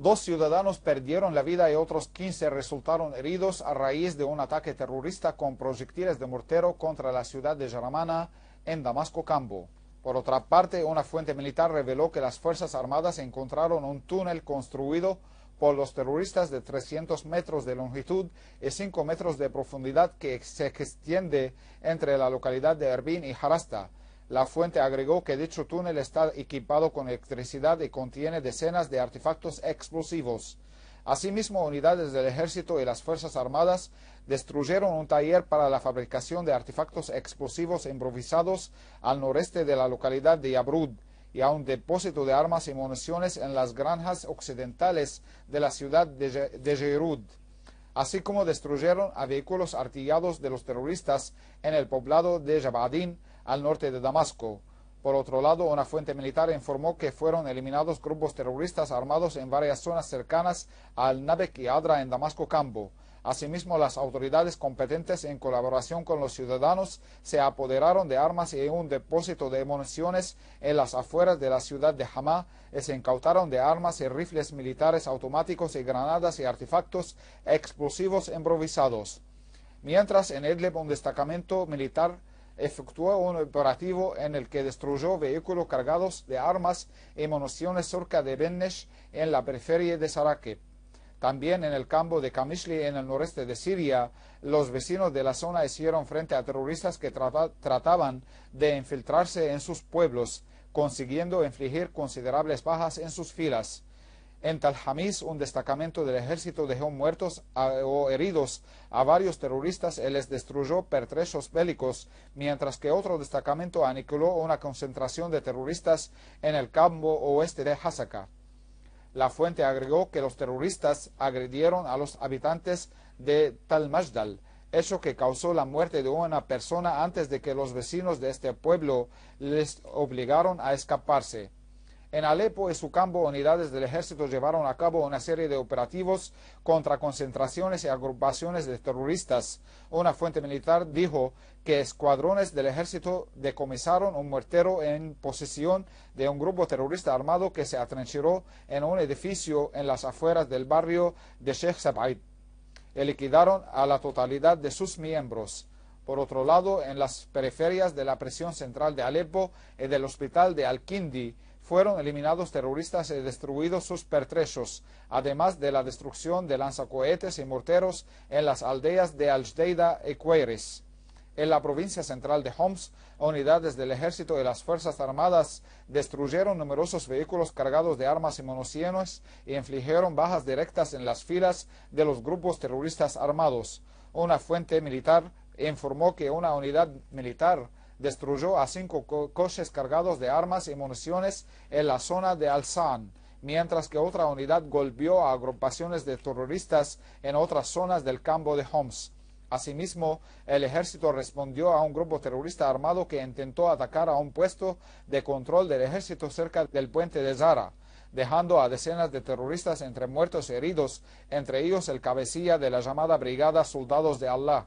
2 ciudadanos perdieron la vida y otros 15 resultaron heridos a raíz de un ataque terrorista con proyectiles de mortero contra la ciudad de Yaramana, en Damasco Cambo. Por otra parte, una fuente militar reveló que las Fuerzas Armadas encontraron un túnel construido por los terroristas de 300 metros de longitud y 5 metros de profundidad que se extiende entre la localidad de Erbil y Jarasta. La fuente agregó que dicho túnel está equipado con electricidad y contiene decenas de artefactos explosivos. Asimismo, unidades del ejército y las Fuerzas Armadas destruyeron un taller para la fabricación de artefactos explosivos improvisados al noreste de la localidad de Yabrud y a un depósito de armas y municiones en las granjas occidentales de la ciudad de Jairud, así como destruyeron a vehículos artillados de los terroristas en el poblado de Jabadín, al norte de Damasco. Por otro lado, una fuente militar informó que fueron eliminados grupos terroristas armados en varias zonas cercanas al Nabek y Adra en Damasco Cambo. Asimismo, las autoridades competentes, en colaboración con los ciudadanos, se apoderaron de armas y un depósito de municiones en las afueras de la ciudad de Hama y se incautaron de armas y rifles militares automáticos y granadas y artefactos explosivos improvisados. Mientras, en Idlib, un destacamento militar efectuó un operativo en el que destruyó vehículos cargados de armas y municiones cerca de Bennesh, en la periferia de Sarakib. También en el campo de Kamishli, en el noreste de Siria, los vecinos de la zona hicieron frente a terroristas que trataban de infiltrarse en sus pueblos, consiguiendo infligir considerables bajas en sus filas. En Tal Hamis, un destacamento del ejército dejó muertos o heridos a varios terroristas y les destruyó pertrechos bélicos, mientras que otro destacamento aniquiló una concentración de terroristas en el campo oeste de Hasaka. La fuente agregó que los terroristas agredieron a los habitantes de Tal Majdal, hecho que causó la muerte de una persona antes de que los vecinos de este pueblo les obligaron a escaparse. En Alepo y su campo, unidades del ejército llevaron a cabo una serie de operativos contra concentraciones y agrupaciones de terroristas. Una fuente militar dijo que escuadrones del ejército decomisaron un mortero en posesión de un grupo terrorista armado que se atrincheró en un edificio en las afueras del barrio de Sheikh Sabaid y liquidaron a la totalidad de sus miembros. Por otro lado, en las periferias de la prisión central de Alepo y del hospital de Al-Kindi, fueron eliminados terroristas y destruidos sus pertrechos, además de la destrucción de lanzacohetes y morteros en las aldeas de Al-Jdeida y Queiris. En la provincia central de Homs, unidades del ejército y las fuerzas armadas destruyeron numerosos vehículos cargados de armas y municiones y infligieron bajas directas en las filas de los grupos terroristas armados. Una fuente militar informó que una unidad militar destruyó a 5 coches cargados de armas y municiones en la zona de Al-San, mientras que otra unidad golpeó a agrupaciones de terroristas en otras zonas del campo de Homs. Asimismo, el ejército respondió a un grupo terrorista armado que intentó atacar a un puesto de control del ejército cerca del puente de Zara, dejando a decenas de terroristas entre muertos y heridos, entre ellos el cabecilla de la llamada Brigada Soldados de Allah.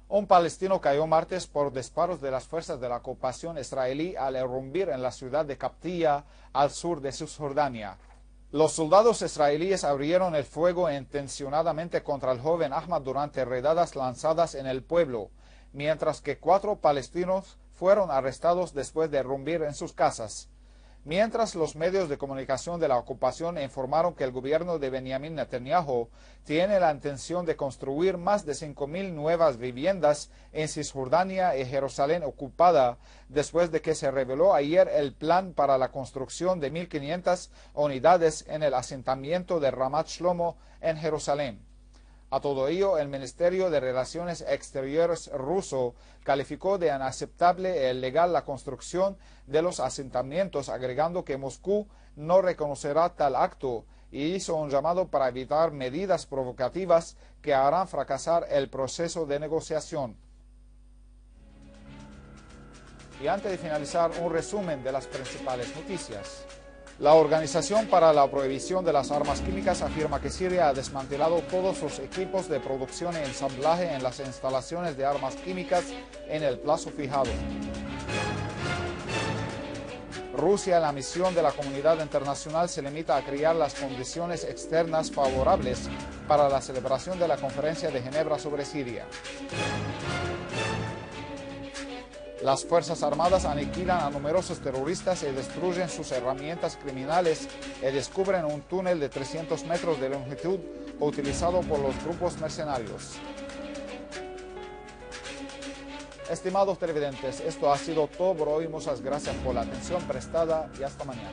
Un palestino cayó martes por disparos de las fuerzas de la ocupación israelí al irrumpir en la ciudad de Kaptiya, al sur de Cisjordania. Los soldados israelíes abrieron el fuego intencionadamente contra el joven Ahmad durante redadas lanzadas en el pueblo, mientras que 4 palestinos fueron arrestados después de irrumpir en sus casas. Mientras, los medios de comunicación de la ocupación informaron que el gobierno de Benjamin Netanyahu tiene la intención de construir más de 5.000 nuevas viviendas en Cisjordania y Jerusalén ocupada, después de que se reveló ayer el plan para la construcción de 1.500 unidades en el asentamiento de Ramat Shlomo en Jerusalén. A todo ello, el Ministerio de Relaciones Exteriores ruso calificó de inaceptable e ilegal la construcción de los asentamientos, agregando que Moscú no reconocerá tal acto y hizo un llamado para evitar medidas provocativas que harán fracasar el proceso de negociación. Y antes de finalizar, un resumen de las principales noticias. La Organización para la Prohibición de las Armas Químicas afirma que Siria ha desmantelado todos sus equipos de producción y ensamblaje en las instalaciones de armas químicas en el plazo fijado. Rusia, en la misión de la comunidad internacional, se limita a crear las condiciones externas favorables para la celebración de la Conferencia de Ginebra sobre Siria. Las Fuerzas Armadas aniquilan a numerosos terroristas y destruyen sus herramientas criminales y descubren un túnel de 300 metros de longitud utilizado por los grupos mercenarios. Estimados televidentes, esto ha sido todo por hoy. Muchas gracias por la atención prestada y hasta mañana.